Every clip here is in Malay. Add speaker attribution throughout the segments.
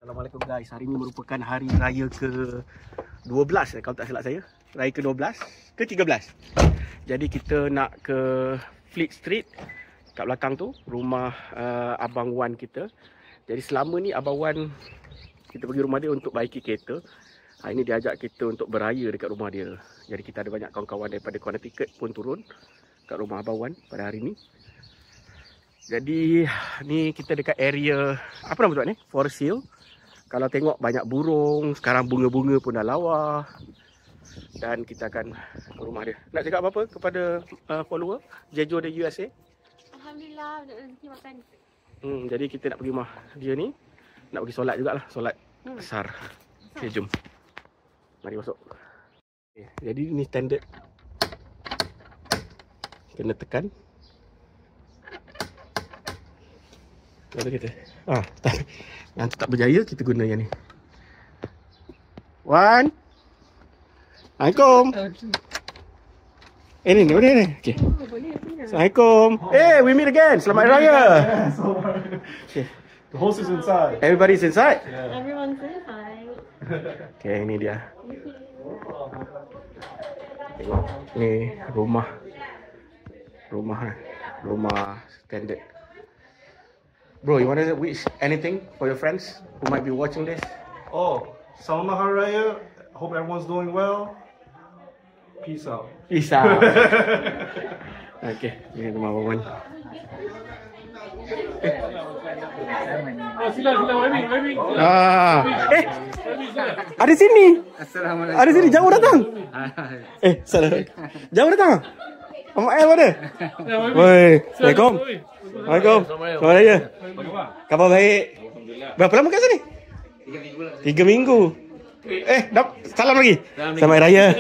Speaker 1: Assalamualaikum guys, hari ini merupakan hari raya ke-12 kalau tak silap saya. Raya ke-12, ke-13. Jadi kita nak ke Fleet Street. Kat belakang tu, rumah Abang Wan kita. Jadi selama ni Abang Wan, kita pergi rumah dia untuk baiki kereta. Hari ni dia ajak kita untuk beraya dekat rumah dia. Jadi kita ada banyak kawan-kawan daripada Connecticut pun turun kat rumah Abang Wan pada hari ni. Jadi ni kita dekat area, apa nama tempat ni? Forest Hill. Kalau tengok banyak burung, sekarang bunga-bunga pun dah lawa. Dan kita akan ke rumah dia. Nak cakap apa-apa kepada follower Jejo dari USA?
Speaker 2: Alhamdulillah, nak rezeki makan.
Speaker 1: Jadi kita nak pergi rumah dia ni. Nak pergi solat jugalah, solat asar. Okay, jom. Mari masuk. Okay, jadi ni standard. Kena tekan. Apa kita? Tak. Yang tu tak berjaya, kita guna yang ni. Wan. Assalamualaikum. Ni boleh ni. Okey. Assalamualaikum. Hey, we meet again. Selamat Raya. Okay.
Speaker 3: The host is inside.
Speaker 1: Everybody's inside?
Speaker 3: Yeah.
Speaker 2: Everyone's inside.
Speaker 1: Okay, ini dia. Tengok. Ni rumah. Rumah standard. Bro, you want to wish anything for your friends who might be watching this?
Speaker 3: Oh, Selamat Hari Raya. Hope everyone's doing well. Peace out.
Speaker 1: Peace out. Okay, ini rumah Abang Wan.
Speaker 3: Sila, Wemi.
Speaker 1: Ada sini.
Speaker 4: Assalamualaikum.
Speaker 1: Ada sini, jauh datang. Salah. Jauh datang. Mak El ada? Woi, Assalamualaikum. Waalaikumsalam. Selamat Raya. Khabar baik. Berapa lama kat sini? 3 minggu. Salam lagi. Selamat Raya.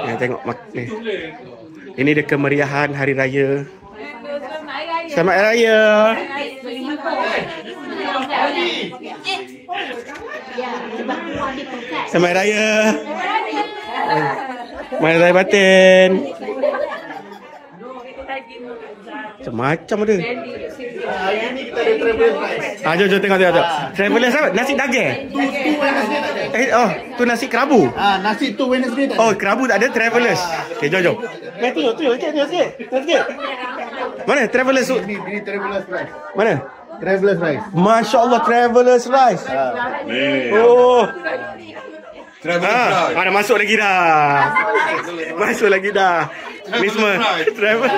Speaker 1: Ya, tengok ni. Ini dia kemeriahan hari raya. Selamat Raya. Selamat Raya. Selamat Raya batin. Macam-macam ada.
Speaker 3: Hari ni kita ada travelers rice.
Speaker 1: Jom tengok. Travelers apa? Nasi daging. Tu nasi kerabu.
Speaker 4: Nasi tu Wednesday tak ada.
Speaker 1: Oh, kerabu tak ada, travelers. Okey, jom. Tengok sikit. Mana travelers?
Speaker 4: Ini travelers rice.
Speaker 1: Mana?
Speaker 4: Travelers rice.
Speaker 1: Masya-Allah, travelers rice. Oh. Ada masuk lagi dah. Ni semua travel.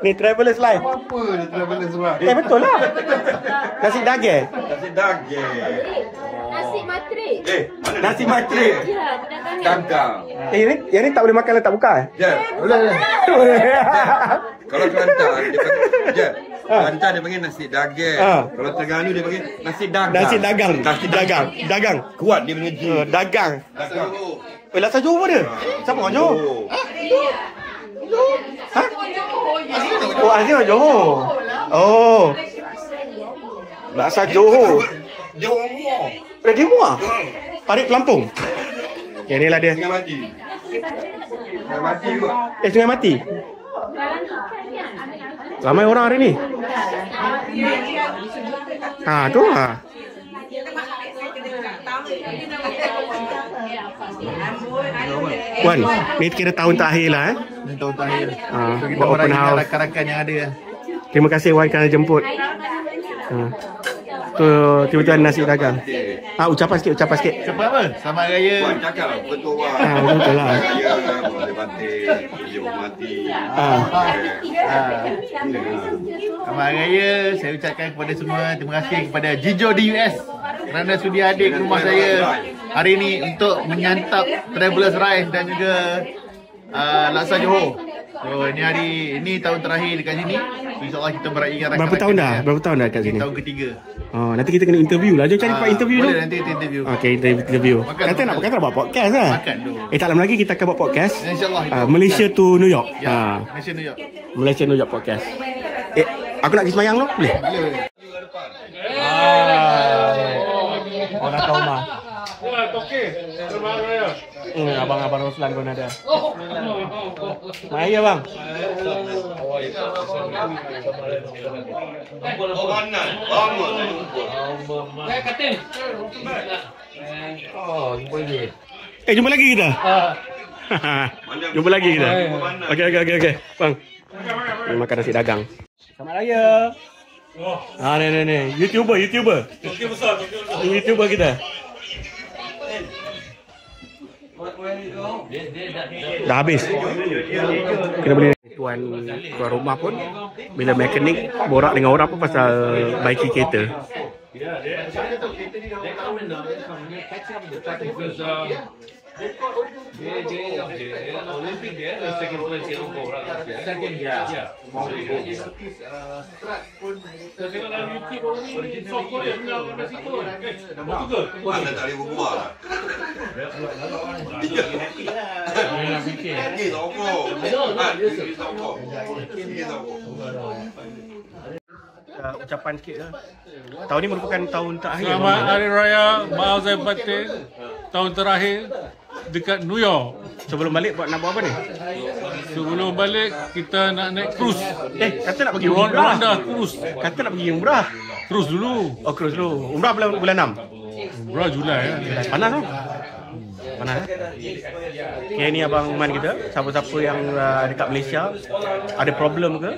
Speaker 1: Ni travelers life.
Speaker 4: Apa ni travelers rice?
Speaker 1: Betul lah. Nasi daging.
Speaker 2: Nasi matrik.
Speaker 1: Nasi matrik.
Speaker 2: Ya, tidak
Speaker 5: Kangkang.
Speaker 1: Yang ni tak boleh makan letak buka.
Speaker 5: Jep.
Speaker 4: Boleh.
Speaker 5: Kalau Kelantan dia panggil Jep. Kelantan dia panggil nasi daging. Kalau Terengganu dia panggil nasi dagang.
Speaker 1: Nasi dagang.
Speaker 5: Kuat dia punya G.
Speaker 1: Dagang.
Speaker 5: Dagang.
Speaker 1: Laksa Johor dia. Siapa orang Johor? Ha? Oh, asli orang Johor. Oh. Laksa Johor.
Speaker 5: Johor Muar.
Speaker 1: Dia muah. Parit Pelampung. Okay, inilah dia.
Speaker 5: Sungai Mati. Sungai Mati juga.
Speaker 1: Sungai Mati. Ramai orang hari ni. Tu lah. Wan, ni kira tahun terakhir lah
Speaker 4: Ini tahun terakhir. So kita
Speaker 1: buat open
Speaker 4: meraihkan
Speaker 1: house.
Speaker 4: rakan-rakan yang ada.
Speaker 1: Terima kasih Wan kerana jemput. Tu tiba-tiba nasi dagang. Ucapan sikit.
Speaker 4: Cepat apa? Selamat Raya.
Speaker 5: Wan cakap betul Wan.
Speaker 1: Betul lah.
Speaker 5: Raya boleh batik. Johor Mati.
Speaker 4: Selamat Raya. Saya ucapkan kepada semua terima kasih kepada Jejo di US kerana sudi hadir ke rumah saya hari ini untuk menyantap travelers rice dan juga laksa Johor. So ini tahun terakhir dekat sini. InsyaAllah kita meraihkan rakan-rakan.
Speaker 1: Berapa tahun dah kat sini?
Speaker 4: Tahun ketiga.
Speaker 1: Nanti kita kena interview lah. Jom cari tempat interview dulu.
Speaker 4: Boleh nanti kita interview.
Speaker 1: Okay, interview. Kata nak buat podcast lah.
Speaker 4: Makan dulu.
Speaker 1: Tak lama lagi kita akan buat podcast.
Speaker 4: InsyaAllah.
Speaker 1: Malaysia to New York.
Speaker 4: Malaysia New York.
Speaker 1: Malaysia New York podcast. Aku nak pergi semayang tu. Boleh? Orang tahu mah.
Speaker 3: Okey. Selamat Raya.
Speaker 1: Abang-abang Roslan pun ada. Maya bang. Jumpa lagi kita. Jumpa lagi kita. Okey. Bang. Makan nasi dagang. Selamat Raya. Ni. YouTuber. Okey besar. YouTuber kita. Dah habis. Kita boleh tuan rumah pun bila mekanik borak dengan orang pun pasal baiki kereta. Ucapan sikit lah. Tahun ni merupakan tahun terakhir.
Speaker 6: Selamat Hari Raya Maazai Batin. Tahun terakhir dekat New York.
Speaker 1: Sebelum balik nak buat apa ni?
Speaker 6: Sebelum balik kita nak naik cruise.
Speaker 1: Kata nak pergi umrah.
Speaker 6: Rwanda cruise.
Speaker 1: Kata nak pergi umrah.
Speaker 6: Cruise dulu.
Speaker 1: Oh, cruise dulu. Umrah bulan 6.
Speaker 6: Umrah Julai ya.
Speaker 1: Panas tu. Panas. Okay, ni Abang Man kita. Siapa-siapa yang dekat Malaysia ada problem ke,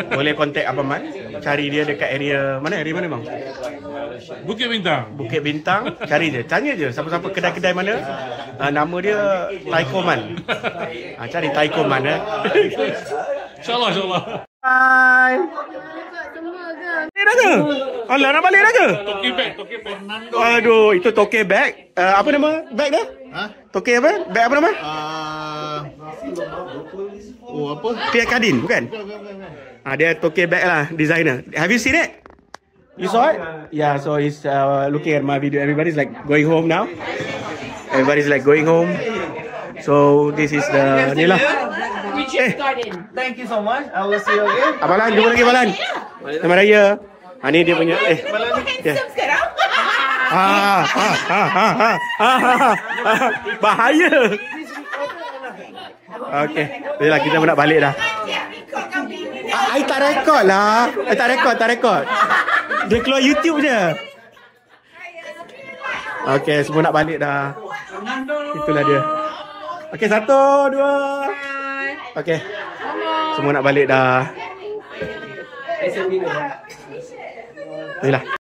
Speaker 1: boleh contact Abang Man. Cari dia dekat area mana bang?
Speaker 6: Bukit Bintang.
Speaker 1: Bukit Bintang. Cari je. Tanya je siapa-siapa kedai-kedai mana. Nama dia Taiko Man. Cari Taiko Man.
Speaker 6: InsyaAllah.
Speaker 1: Bye. Dah ke? Alah, nak balik dah ke?
Speaker 6: Toke bag.
Speaker 1: Aduh, itu toke bag. Apa nama bag dia? Toke apa? Bag apa nama?
Speaker 4: Apa?
Speaker 1: Pierre Cardin, bukan? Dia toke bag lah, designer. Have you seen it? You saw it? Yeah, so he's looking at my video. Everybody's like going home now. Everybody's like going home. So this is the ni lah.
Speaker 7: Thank you so much. I will see you again.
Speaker 1: Abalan, jumpa lagi Abalan. Selamat Raya. Ni dia punya bahaya. Okey. Yalah, kita nak balik dah. I tak rekod lah. Tak rekod. Dia keluar YouTube je. Okey, semua nak balik dah. Itulah dia. Okey, 1, 2. Okey. Semua nak balik dah. Inilah.